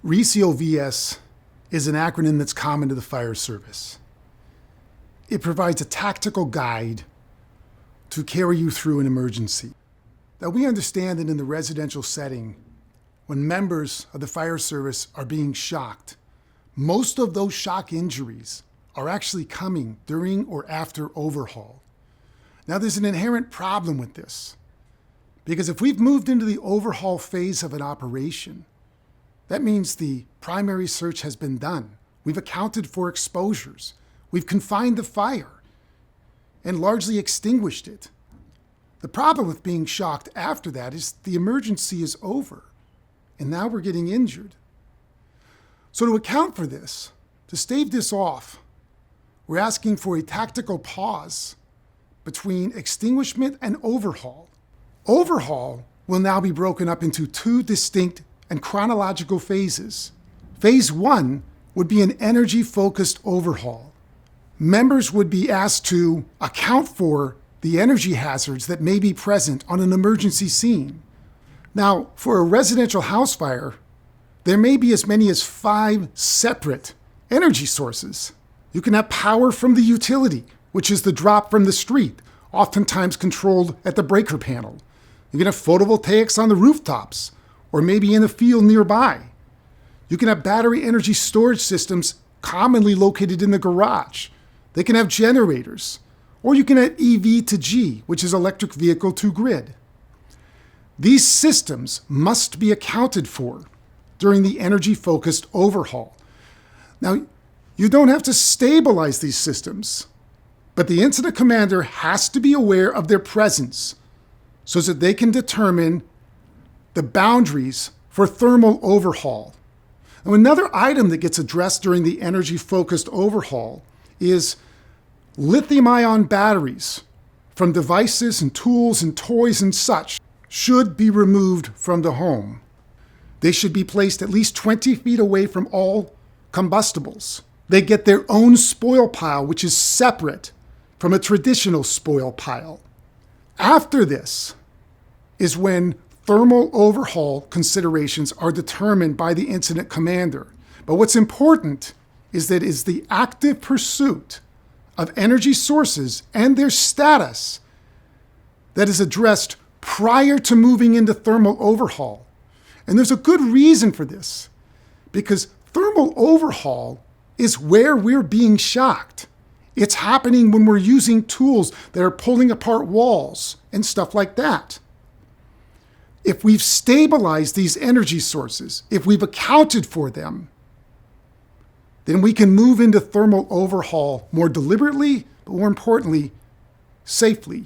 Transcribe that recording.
RECOVS is an acronym that's common to the fire service. It provides a tactical guide to carry you through an emergency. Now, we understand that in the residential setting, when members of the fire service are being shocked, most of those shock injuries are actually coming during or after overhaul. Now, there's an inherent problem with this, because if we've moved into the overhaul phase of an operation, that means the primary search has been done. We've accounted for exposures. We've confined the fire and largely extinguished it. The problem with being shocked after that is the emergency is over, and now we're getting injured. So to account for this, to stave this off, we're asking for a tactical pause between extinguishment and overhaul. Overhaul will now be broken up into two distinct and chronological phases. Phase 1 would be an energy-focused overhaul. Members would be asked to account for the energy hazards that may be present on an emergency scene. Now, for a residential house fire, there may be as many as 5 separate energy sources. You can have power from the utility, which is the drop from the street, oftentimes controlled at the breaker panel. You can have photovoltaics on the rooftops, or maybe in a field nearby. You can have battery energy storage systems commonly located in the garage. They can have generators, or you can have EV to G, which is electric vehicle to grid. These systems must be accounted for during the energy-focused overhaul. Now, you don't have to stabilize these systems, but the incident commander has to be aware of their presence so that they can determine the boundaries for thermal overhaul. Now, another item that gets addressed during the energy-focused overhaul is lithium-ion batteries from devices and tools and toys and such should be removed from the home. They should be placed at least 20 feet away from all combustibles. They get their own spoil pile, which is separate from a traditional spoil pile. After this is when thermal overhaul considerations are determined by the incident commander. But what's important is that it is the active pursuit of energy sources and their status that is addressed prior to moving into thermal overhaul. And there's a good reason for this, because thermal overhaul is where we're being shocked. It's happening when we're using tools that are pulling apart walls and stuff like that. If we've stabilized these energy sources, if we've accounted for them, then we can move into thermal overhaul more deliberately, but more importantly, safely.